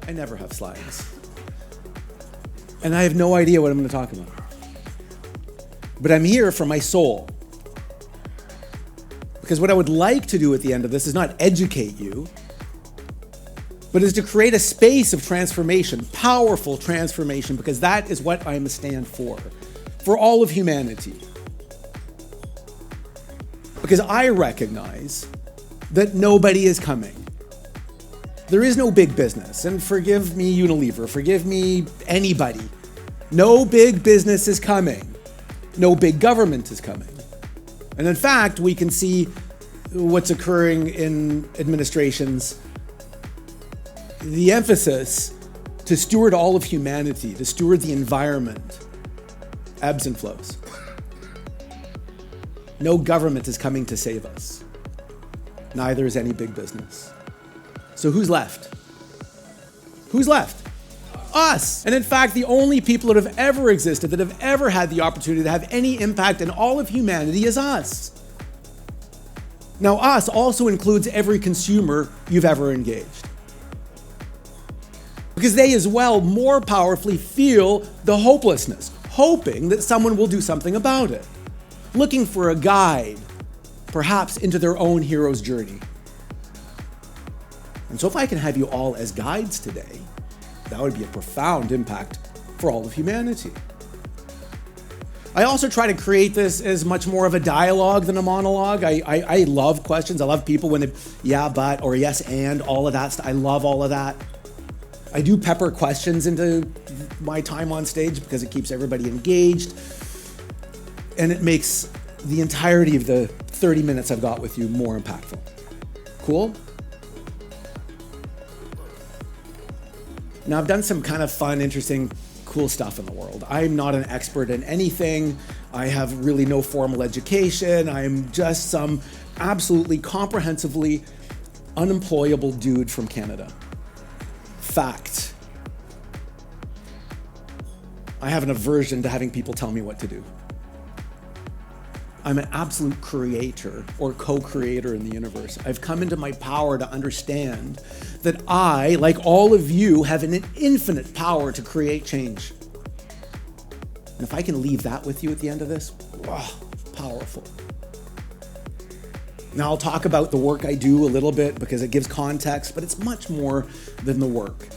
I never have slides. And I have no idea what I'm going to talk about. But I'm here for my soul. Because what I would like to do at the end of this is not educate you, but is to create a space of transformation, powerful transformation, because that is what I am a stand for all of humanity. Because I recognize that nobody is coming. There is no big business, and forgive me Unilever, forgive me anybody. No big business is coming. No big government is coming. And in fact, we can see what's occurring in administrations. The emphasis to steward all of humanity, to steward the environment, ebbs and flows. No government is coming to save us. Neither is any big business. So who's left? Who's left? Us. And in fact, the only people that have ever existed, that have ever had the opportunity to have any impact in all of humanity is us. Now, us also includes every consumer you've ever engaged. Because they as well more powerfully feel the hopelessness, hoping that someone will do something about it, looking for a guide, perhaps into their own hero's journey. And so if I can have you all as guides today, that would be a profound impact for all of humanity. I also try to create this as much more of a dialogue than a monologue. I love questions. I love people when they, yeah, but, or yes, and, all of that stuff. I love all of that. I do pepper questions into my time on stage because it keeps everybody engaged. And it makes the entirety of the 30 minutes I've got with you more impactful. Cool? Now, I've done some kind of fun, interesting, cool stuff in the world. I'm not an expert in anything. I have really no formal education. I'm just some absolutely comprehensively unemployable dude from Canada. Fact. I have an aversion to having people tell me what to do. I'm an absolute creator or co-creator in the universe. I've come into my power to understand that I, like all of you, have an infinite power to create change. And if I can leave that with you at the end of this, wow, powerful. Now I'll talk about the work I do a little bit because it gives context, but it's much more than the work.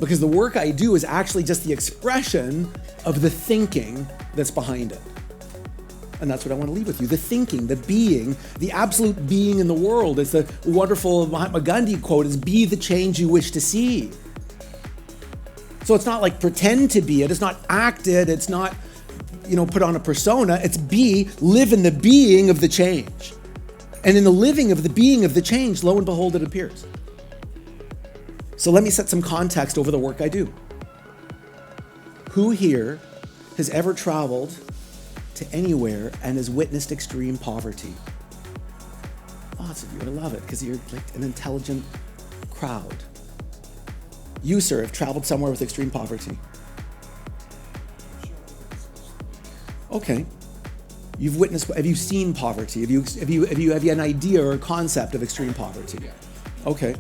Because the work I do is actually just the expression of the thinking that's behind it. And that's what I want to leave with you. The thinking, the being, the absolute being in the world. It's the wonderful Mahatma Gandhi quote is, be the change you wish to see. So it's not like pretend to be it. It's not act it. It's not, put on a persona. It's live in the being of the change. And in the living of the being of the change, lo and behold, it appears. So let me set some context over the work I do. Who here has ever traveled to anywhere and has witnessed extreme poverty? Lots of you, I love it, because you're like an intelligent crowd. You, sir, have traveled somewhere with extreme poverty. Okay. You've witnessed, have you seen poverty? Have you an idea or a concept of extreme poverty? Okay.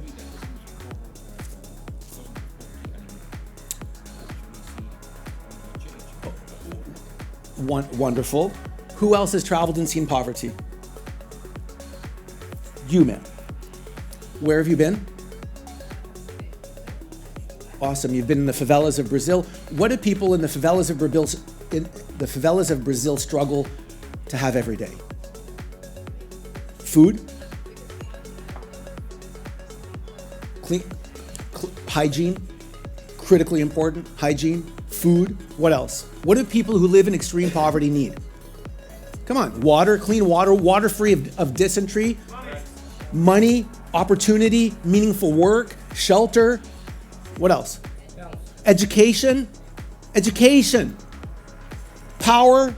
Wonderful. Who else has traveled and seen poverty? You, man. Where have you been? Awesome. You've been in the favelas of Brazil. What do people in the favelas of Brazil struggle to have every day? Food? Hygiene? Critically important. Hygiene? Food? What else? What do people who live in extreme poverty need? Come on. Water, clean water, water free of dysentery, money, opportunity, meaningful work, shelter. What else? Education, power,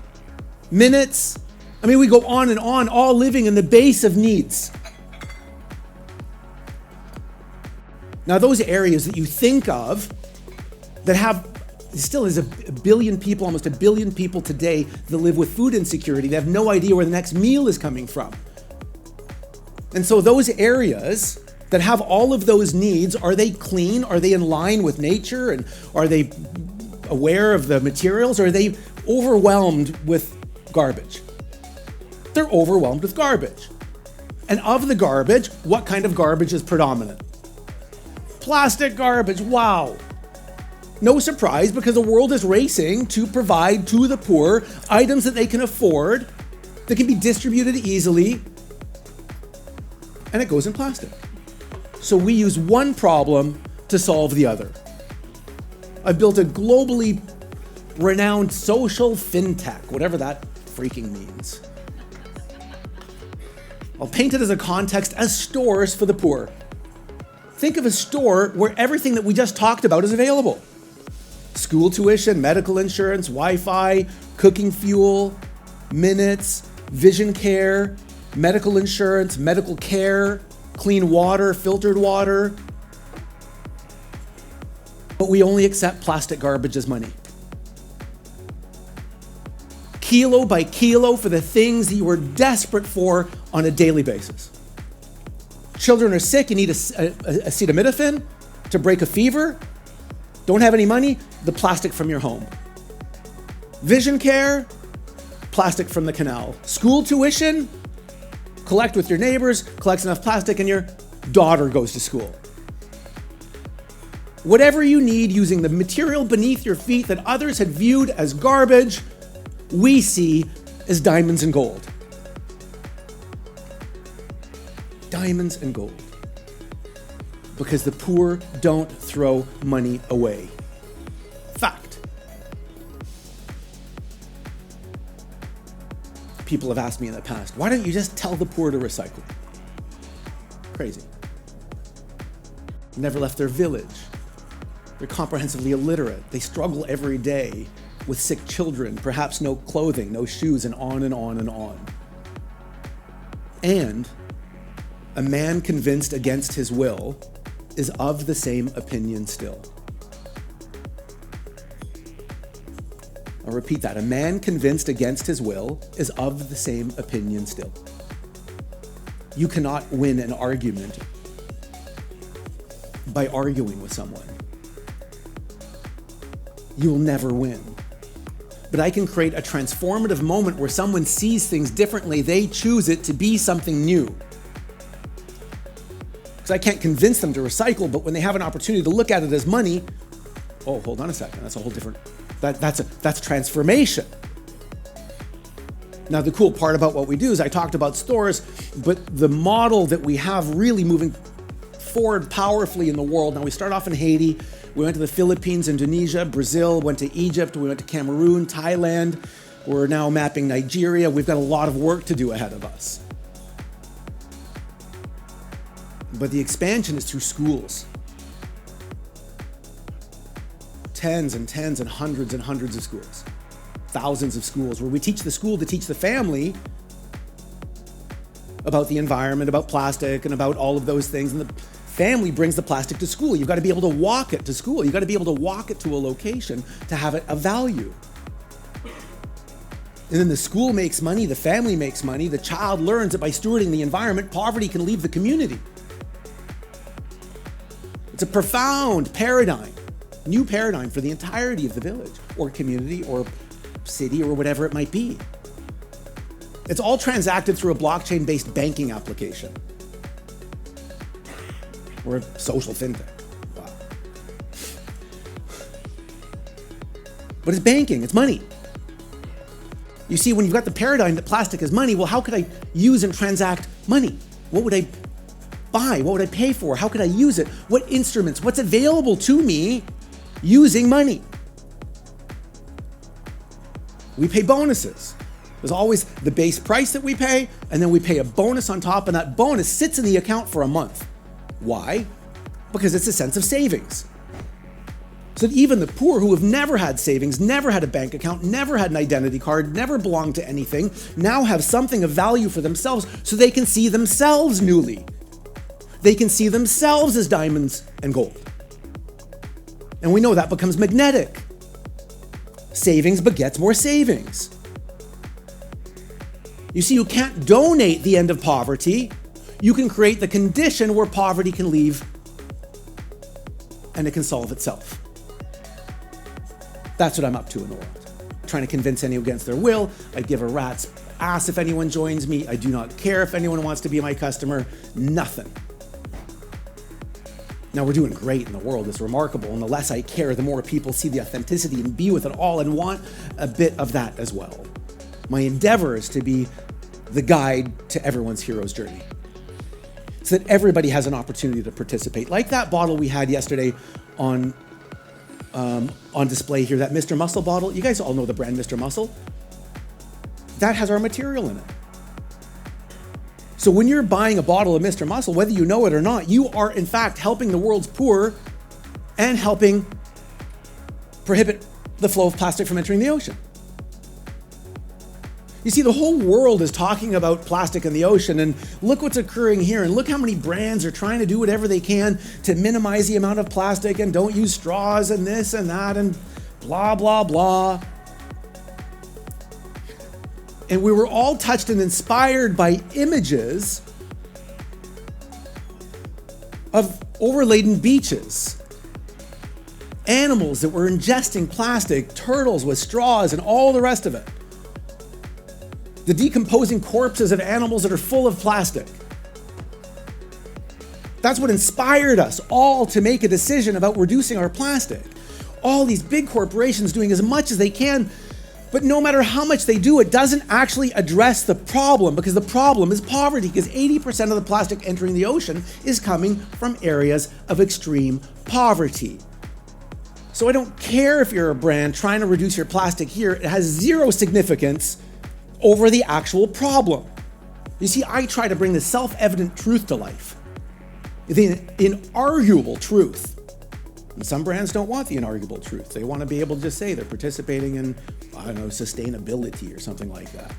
minutes. I mean, we go on and on, all living in the base of needs. Now, those areas that you think of that have, still is a billion people, almost a billion people today that live with food insecurity. They have no idea where the next meal is coming from. And so those areas that have all of those needs, are they clean? Are they in line with nature? And are they aware of the materials? Or are they overwhelmed with garbage? They're overwhelmed with garbage. And of the garbage, what kind of garbage is predominant? Plastic garbage, wow. No surprise, because the world is racing to provide to the poor items that they can afford, that can be distributed easily, and it goes in plastic. So we use one problem to solve the other. I've built a globally renowned social fintech, whatever that freaking means. I'll paint it as a context as stores for the poor. Think of a store where everything that we just talked about is available. School tuition, medical insurance, Wi-Fi, cooking fuel, minutes, vision care, medical insurance, medical care, clean water, filtered water. But we only accept plastic garbage as money. Kilo by kilo for the things that you are desperate for on a daily basis. Children are sick, you need acetaminophen to break a fever. Don't have any money, the plastic from your home. Vision care, plastic from the canal. School tuition, collect with your neighbors, collects enough plastic and your daughter goes to school. Whatever you need using the material beneath your feet that others had viewed as garbage, we see as diamonds and gold. Diamonds and gold. Because the poor don't throw money away. Fact. People have asked me in the past, why don't you just tell the poor to recycle? Crazy. Never left their village. They're comprehensively illiterate. They struggle every day with sick children, perhaps no clothing, no shoes, and on and on and on. And a man convinced against his will is of the same opinion still. I'll repeat that. A man convinced against his will is of the same opinion still. You cannot win an argument by arguing with someone. You will never win. But I can create a transformative moment where someone sees things differently. They choose it to be something new. Because I can't convince them to recycle, but when they have an opportunity to look at it as money, oh, hold on a second, that's a whole different, that's transformation. Now, the cool part about what we do is I talked about stores, but the model that we have really moving forward powerfully in the world. Now, we start off in Haiti. We went to the Philippines, Indonesia, Brazil, went to Egypt, we went to Cameroon, Thailand. We're now mapping Nigeria. We've got a lot of work to do ahead of us. But the expansion is through schools. Tens and tens and hundreds of schools. Thousands of schools where we teach the school to teach the family about the environment, about plastic, and about all of those things. And the family brings the plastic to school. You've got to be able to walk it to school. You've got to be able to walk it to a location to have it of value. And then the school makes money, the family makes money, the child learns that by stewarding the environment, poverty can leave the community. It's a profound paradigm, new paradigm for the entirety of the village or community or city or whatever it might be. It's all transacted through a blockchain-based banking application or a social fintech. Wow. But it's banking, it's money. You see, when you've got the paradigm that plastic is money, well, how could I use and transact money? What would I buy? What would I pay for? How could I use it? What instruments? What's available to me using money? We pay bonuses. There's always the base price that we pay, and then we pay a bonus on top, and that bonus sits in the account for a month. Why? Because it's a sense of savings. So that even the poor who have never had savings, never had a bank account, never had an identity card, never belonged to anything, now have something of value for themselves so they can see themselves newly. They can see themselves as diamonds and gold. And we know that becomes magnetic. Savings begets more savings. You see, you can't donate the end of poverty. you can create the condition where poverty can leave and it can solve itself. That's what I'm up to in the world. Trying to convince anyone against their will. I give a rat's ass if anyone joins me. I do not care if anyone wants to be my customer. Nothing. Now, we're doing great in the world. It's remarkable. And the less I care, the more people see the authenticity and be with it all and want a bit of that as well. My endeavor is to be the guide to everyone's hero's journey, so that everybody has an opportunity to participate. Like that bottle we had yesterday on display here, that Mr. Muscle bottle. You guys all know the brand Mr. Muscle. That has our material in it. So when you're buying a bottle of Mr. Muscle, whether you know it or not, you are in fact helping the world's poor and helping prohibit the flow of plastic from entering the ocean. You see, the whole world is talking about plastic in the ocean, and look what's occurring here, and look how many brands are trying to do whatever they can to minimize the amount of plastic and don't use straws and this and that and blah, blah, blah. And we were all touched and inspired by images of overladen beaches, animals that were ingesting plastic, turtles with straws and all the rest of it. The decomposing corpses of animals that are full of plastic. That's what inspired us all to make a decision about reducing our plastic. All these big corporations doing as much as they can, but no matter how much they do, it doesn't actually address the problem, because the problem is poverty, because 80% of the plastic entering the ocean is coming from areas of extreme poverty. So I don't care if you're a brand trying to reduce your plastic here, it has zero significance over the actual problem. You see, I try to bring the self-evident truth to life, the inarguable truth. And some brands don't want the inarguable truth. They want to be able to just say they're participating in, I don't know, sustainability or something like that,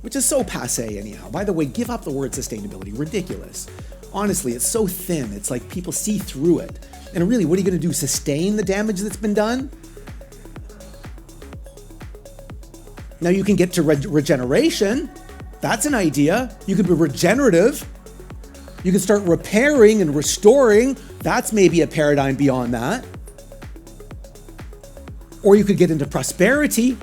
which is so passé anyhow. By the way, give up the word sustainability. Ridiculous. Honestly, it's so thin. It's like people see through it. And really, what are you going to do? Sustain the damage that's been done? Now you can get to regeneration. That's an idea. You could be regenerative. You can start repairing and restoring. That's maybe a paradigm beyond that. Or you could get into prosperity.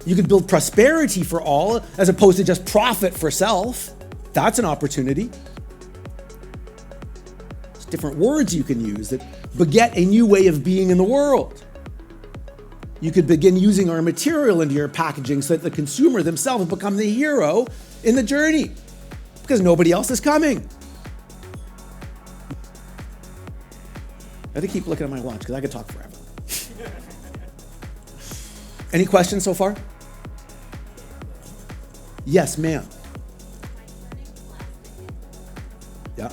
You could build prosperity for all as opposed to just profit for self. That's an opportunity. There's different words you can use that beget a new way of being in the world. You could begin using our material into your packaging so that the consumer themselves become the hero in the journey, because nobody else is coming. I have to keep looking at my watch because I could talk forever. Any questions so far? Yes, ma'am. Yeah.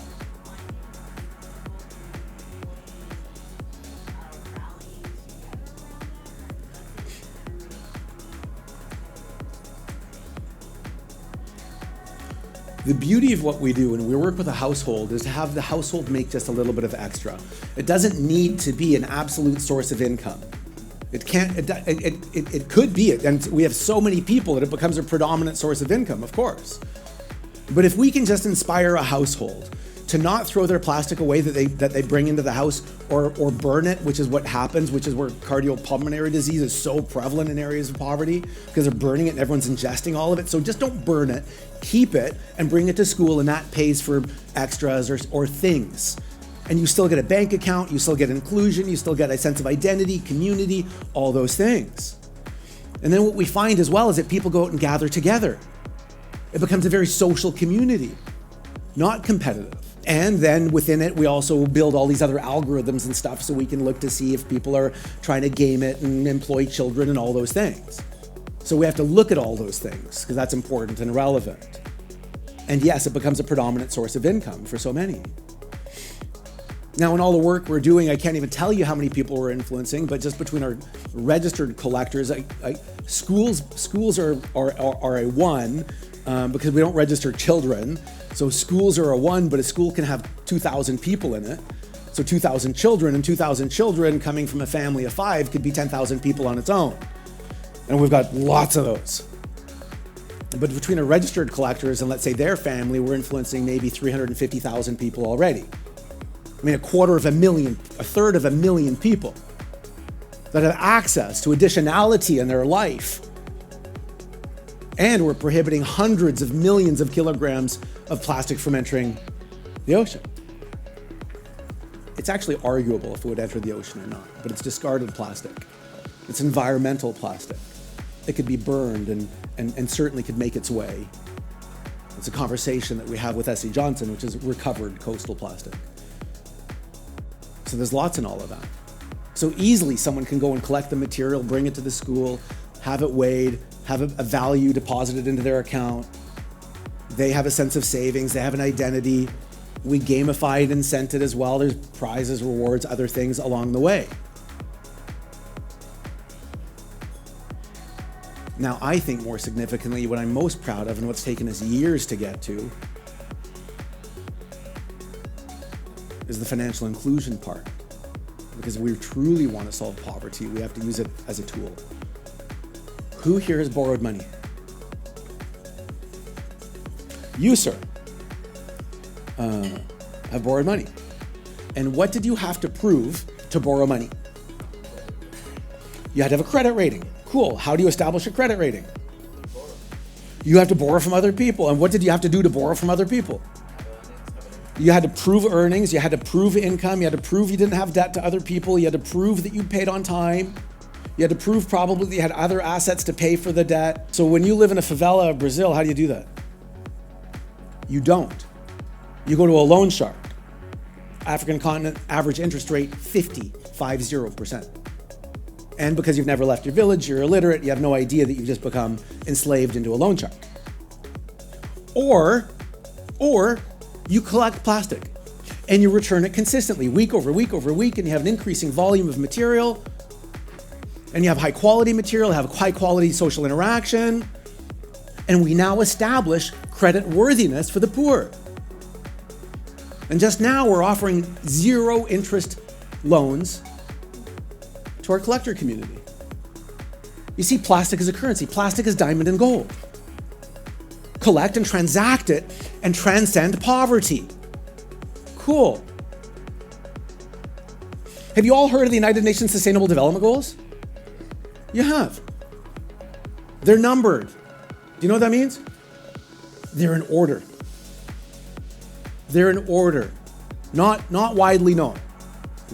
The beauty of what we do when we work with a household is to have the household make just a little bit of extra. It doesn't need to be an absolute source of income. It could be it, and we have so many people that it becomes a predominant source of income, of course. But if we can just inspire a household to not throw their plastic away that they bring into the house or burn it, which is what happens, which is where cardiopulmonary disease is so prevalent in areas of poverty, because they're burning it and everyone's ingesting all of it. So just don't burn it, keep it and bring it to school, and that pays for extras or things. And you still get a bank account, you still get inclusion, you still get a sense of identity, community, all those things. And then what we find as well is that people go out and gather together. It becomes a very social community, not competitive. And then within it, we also build all these other algorithms and stuff so we can look to see if people are trying to game it and employ children and all those things. So we have to look at all those things because that's important and relevant. And yes, it becomes a predominant source of income for so many. Now, in all the work we're doing, I can't even tell you how many people we're influencing, but just between our registered collectors, schools are a one because we don't register children. So schools are a one, but a school can have 2,000 people in it. So 2,000 children, and 2,000 children coming from a family of 5 could be 10,000 people on its own. And we've got lots of those. But between our registered collectors and let's say their family, we're influencing maybe 350,000 people already. I mean, a third of a million people that have access to additionality in their life. And we're prohibiting hundreds of millions of kilograms of plastic from entering the ocean. It's actually arguable if it would enter the ocean or not, but it's discarded plastic. It's environmental plastic. It could be burned and certainly could make its way. It's a conversation that we have with S.C. Johnson, which is recovered coastal plastic. So there's lots in all of that. So easily someone can go and collect the material, bring it to the school, have it weighed, have a value deposited into their account. They have a sense of savings, they have an identity. We gamify it and incent it as well. There's prizes, rewards, other things along the way. Now, I think more significantly, what I'm most proud of and what's taken us years to get to is the financial inclusion part. Because if we truly want to solve poverty, we have to use it as a tool. Who here has borrowed money? You, sir, have borrowed money. And what did you have to prove to borrow money? You had to have a credit rating. Cool. How do you establish a credit rating? You have to borrow from other people. And what did you have to do to borrow from other people? You had to prove earnings. You had to prove income. You had to prove you didn't have debt to other people. You had to prove that you paid on time. You had to prove probably that you had other assets to pay for the debt. So when you live in a favela of Brazil, how do you do that? You don't. You go to a loan shark. African continent, average interest rate, 50%. And because you've never left your village, you're illiterate, you have no idea that you've just become enslaved into a loan shark. Or you collect plastic and you return it consistently, week over week over week, and you have an increasing volume of material, and you have high quality material, have high quality social interaction, and we now establish credit worthiness for the poor. And just now we're offering zero interest loans to our collector community. You see, plastic is a currency. Plastic is diamond and gold. Collect and transact it and transcend poverty. Cool. Have you all heard of the United Nations Sustainable Development Goals? You have. They're numbered. Do you know what that means? They're in order. They're in order, not widely known.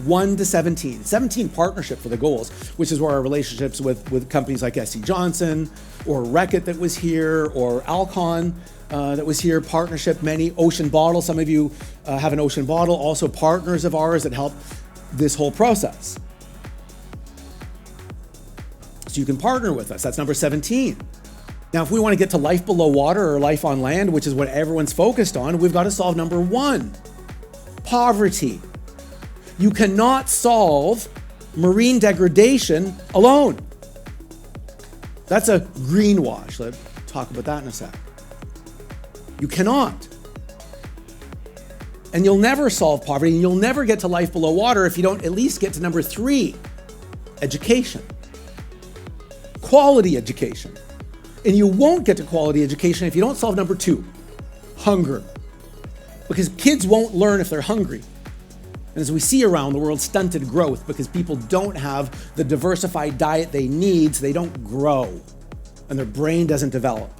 1 to 17. 17 partnership for the goals, which is where our relationships with companies like S.C. Johnson or Reckitt that was here, or Alcon that was here, partnership, many, Ocean Bottle. Some of you have an Ocean Bottle, also partners of ours that help this whole process. So you can partner with us. That's number 17. Now, if we want to get to life below water or life on land, which is what everyone's focused on, we've got to solve number 1, poverty. You cannot solve marine degradation alone. That's a greenwash. Let's talk about that in a sec. You cannot. And you'll never solve poverty, and you'll never get to life below water if you don't at least get to number 3, education. Quality education. And you won't get to quality education if you don't solve number 2, hunger. Because kids won't learn if they're hungry. And as we see around the world, stunted growth because people don't have the diversified diet they need, so they don't grow and their brain doesn't develop.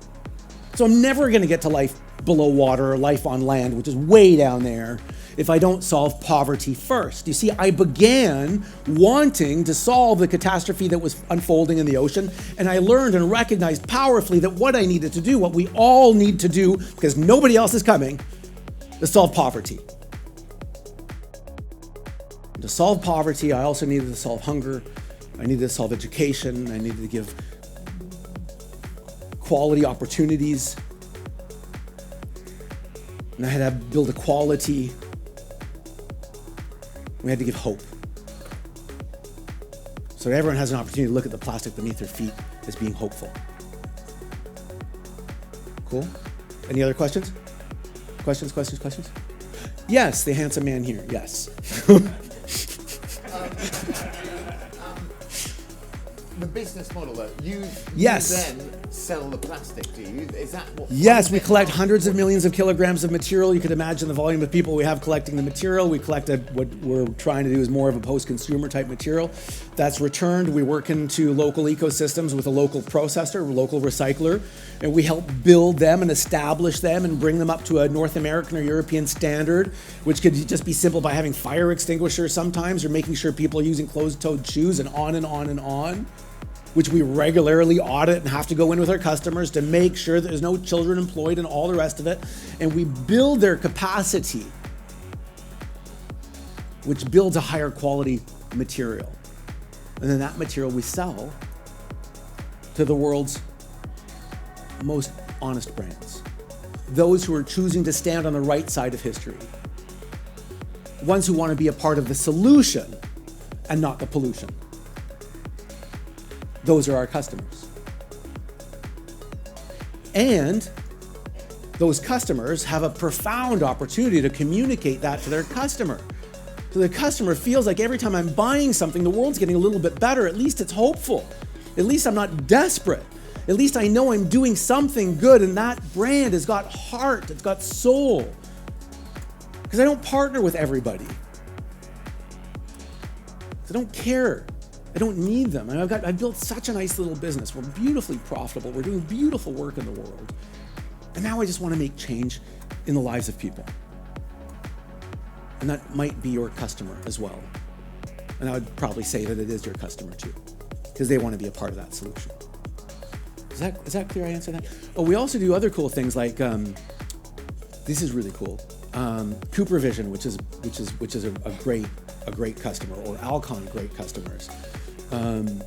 So I'm never going to get to life below water or life on land, which is way down there, if I don't solve poverty first. You see, I began wanting to solve the catastrophe that was unfolding in the ocean, and I learned and recognized powerfully that what I needed to do, what we all need to do, because nobody else is coming, is solve poverty. To solve poverty, I also needed to solve hunger. I needed to solve education. I needed to give quality opportunities. And I had to build equality. We had to give hope. So everyone has an opportunity to look at the plastic beneath their feet as being hopeful. Cool? Any other questions? Questions? Yes, the handsome man here, yes. The business model that you Yes. then sell the plastic, do you? Is that what? Yes, we collect hundreds of millions of kilograms of material. You could imagine the volume of people we have collecting the material. We collect what we're trying to do is more of a post-consumer type material that's returned. We work into local ecosystems with a local processor, a local recycler, and we help build them and establish them and bring them up to a North American or European standard, which could just be simple by having fire extinguishers sometimes, or making sure people are using closed-toed shoes, and on and on and on, which we regularly audit and have to go in with our customers to make sure that there's no children employed and all the rest of it. And we build their capacity, which builds a higher quality material. And then that material we sell to the world's most honest brands. Those who are choosing to stand on the right side of history. Ones who want to be a part of the solution and not the pollution. Those are our customers. And those customers have a profound opportunity to communicate that to their customer. So the customer feels like every time I'm buying something, the world's getting a little bit better. At least it's hopeful. At least I'm not desperate. At least I know I'm doing something good, and that brand has got heart, it's got soul. Because I don't partner with everybody. I don't care. I don't need them. And I've built such a nice little business. We're beautifully profitable. We're doing beautiful work in the world. And now I just want to make change in the lives of people. And that might be your customer as well. And I would probably say that it is your customer too, because they want to be a part of that solution. Is that clear? I answered that? Oh, we also do other cool things like, this is really cool. Cooper Vision, which is a great customer, or Alcon, great customers. The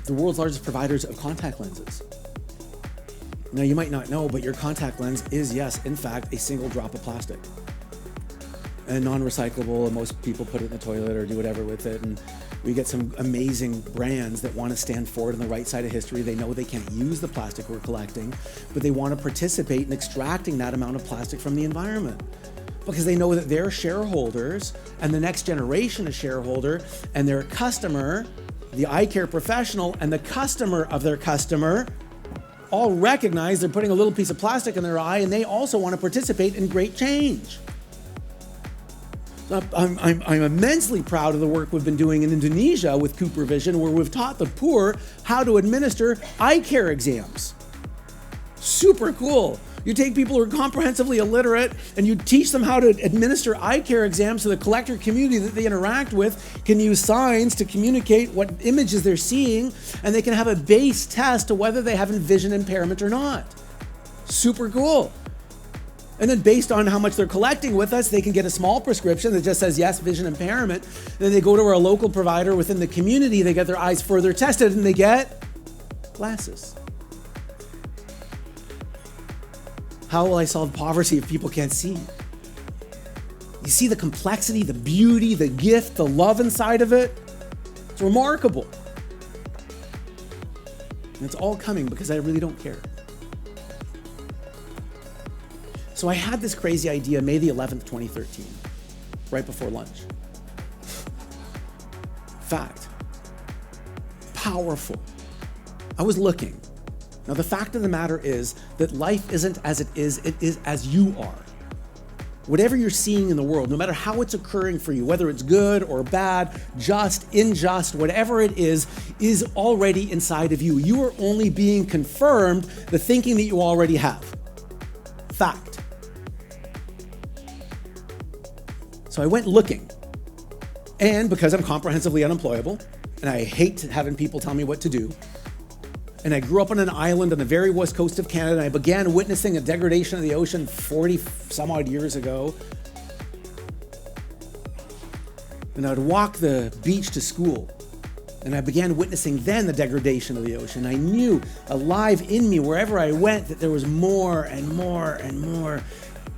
world's largest providers of contact lenses. Now, you might not know, but your contact lens is, yes, in fact, a single drop of plastic. And non-recyclable, and most people put it in the toilet or do whatever with it. And we get some amazing brands that want to stand forward on the right side of history. They know they can't use the plastic we're collecting, but they want to participate in extracting that amount of plastic from the environment, because they know that their shareholders and the next generation of shareholder and their customer, the eye care professional and the customer of their customer, all recognize they're putting a little piece of plastic in their eye, and they also want to participate in great change. I'm immensely proud of the work we've been doing in Indonesia with Cooper Vision, where we've taught the poor how to administer eye care exams. Super cool. You take people who are comprehensively illiterate and you teach them how to administer eye care exams, so the collector community that they interact with can use signs to communicate what images they're seeing, and they can have a base test to whether they have vision impairment or not. Super cool. And then based on how much they're collecting with us, they can get a small prescription that just says, yes, vision impairment. Then they go to our local provider within the community, they get their eyes further tested, and they get glasses. How will I solve poverty if people can't see? You see the complexity, the beauty, the gift, the love inside of it? It's remarkable. And it's all coming because I really don't care. So I had this crazy idea May the 11th, 2013, right before lunch. Fact. Powerful. I was looking. Now, the fact of the matter is that life isn't as it is as you are. Whatever you're seeing in the world, no matter how it's occurring for you, whether it's good or bad, just, unjust, whatever it is already inside of you. You are only being confirmed the thinking that you already have. Fact. So I went looking, and because I'm comprehensively unemployable, and I hate having people tell me what to do, and I grew up on an island on the very west coast of Canada, and I began witnessing a degradation of the ocean 40 some odd years ago. And I would walk the beach to school, and I began witnessing then the degradation of the ocean. I knew alive in me wherever I went that there was more and more and more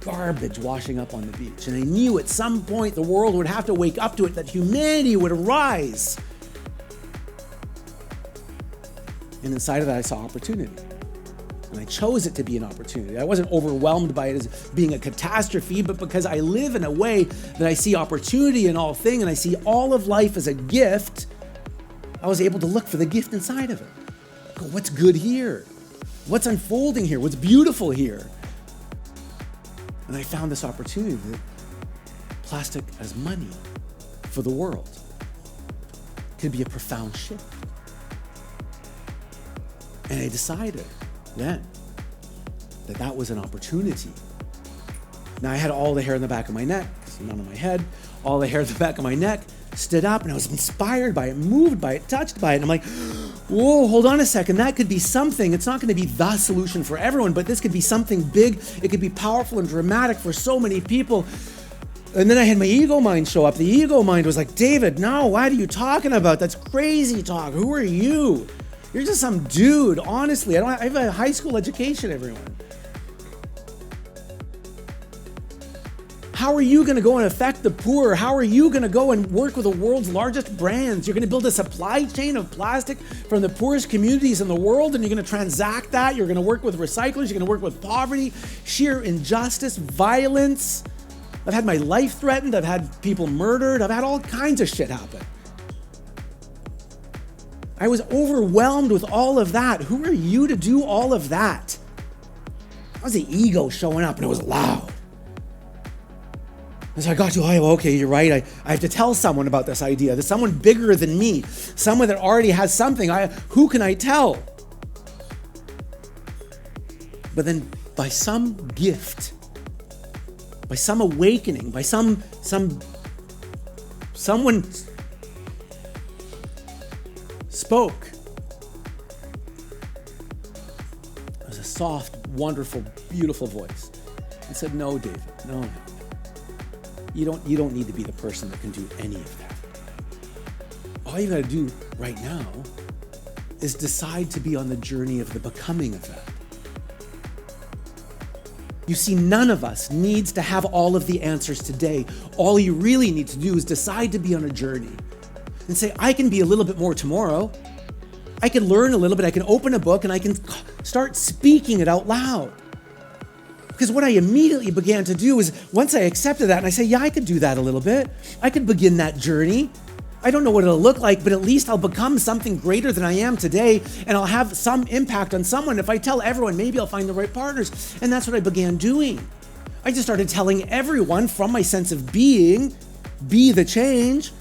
garbage washing up on the beach. And I knew at some point the world would have to wake up to it, that humanity would arise. And inside of that, I saw opportunity. And I chose it to be an opportunity. I wasn't overwhelmed by it as being a catastrophe, but because I live in a way that I see opportunity in all things, and I see all of life as a gift, I was able to look for the gift inside of it. Go, what's good here? What's unfolding here? What's beautiful here? And I found this opportunity that plastic as money for the world could be a profound shift. And I decided then that was an opportunity. Now I had all the hair in the back of my neck, none on my head, all the hair in the back of my neck, stood up, and I was inspired by it, moved by it, touched by it. And I'm like, whoa, hold on a second. That could be something. It's not going to be the solution for everyone, but this could be something big. It could be powerful and dramatic for so many people. And then I had my ego mind show up. The ego mind was like, David, no, what are you talking about? That's crazy talk. Who are you? You're just some dude. Honestly, I have a high school education, everyone. How are you going to go and affect the poor? How are you going to go and work with the world's largest brands? You're going to build a supply chain of plastic from the poorest communities in the world, and you're going to transact that. You're going to work with recyclers. You're going to work with poverty, sheer injustice, violence. I've had my life threatened. I've had people murdered. I've had all kinds of shit happen. I was overwhelmed with all of that. Who are you to do all of that? That was the ego showing up, and it was loud. And so I got to, oh, okay, you're right. I have to tell someone about this idea. There's someone bigger than me, someone that already has something. Who can I tell? But then by some gift, by some awakening, by someone spoke. It was a soft, wonderful, beautiful voice. And said, no, David, no. You don't need to be the person that can do any of that. All you got to do right now is decide to be on the journey of the becoming of that. You see, none of us needs to have all of the answers today. All you really need to do is decide to be on a journey and say, I can be a little bit more tomorrow. I can learn a little bit. I can open a book and I can start speaking it out loud. Because what I immediately began to do is, once I accepted that and I say, yeah, I could do that a little bit. I could begin that journey. I don't know what it'll look like, but at least I'll become something greater than I am today, and I'll have some impact on someone. If I tell everyone, maybe I'll find the right partners. And that's what I began doing. I just started telling everyone from my sense of being, be the change,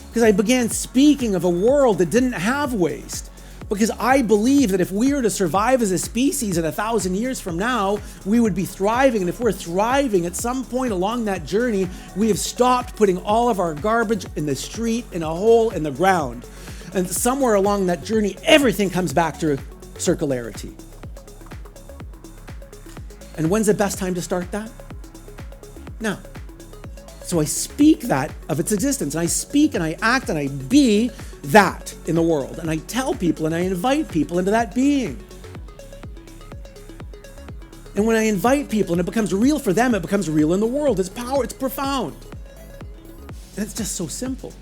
because I began speaking of a world that didn't have waste. Because I believe that if we are to survive as a species in 1,000 years from now, we would be thriving. And if we're thriving at some point along that journey, we have stopped putting all of our garbage in the street, in a hole in the ground. And somewhere along that journey, everything comes back to circularity. And when's the best time to start that? Now. So I speak that of its existence, and I speak and I act and I be that in the world. And I tell people and I invite people into that being. And when I invite people and it becomes real for them, it becomes real in the world. It's power, it's profound. And it's just so simple.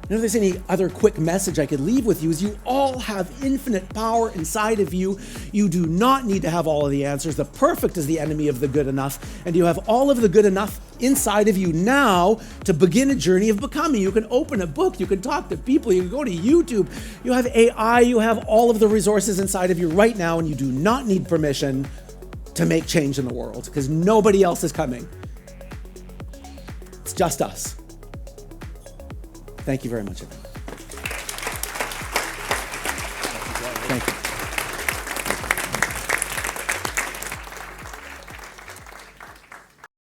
And if there's any other quick message I could leave with you is you all have infinite power inside of you. You do not need to have all of the answers. The perfect is the enemy of the good enough. And you have all of the good enough inside of you now to begin a journey of becoming. You can open a book. You can talk to people. You can go to YouTube. You have AI. You have all of the resources inside of you right now. And you do not need permission to make change in the world because nobody else is coming. It's just us. Thank you very much, everyone.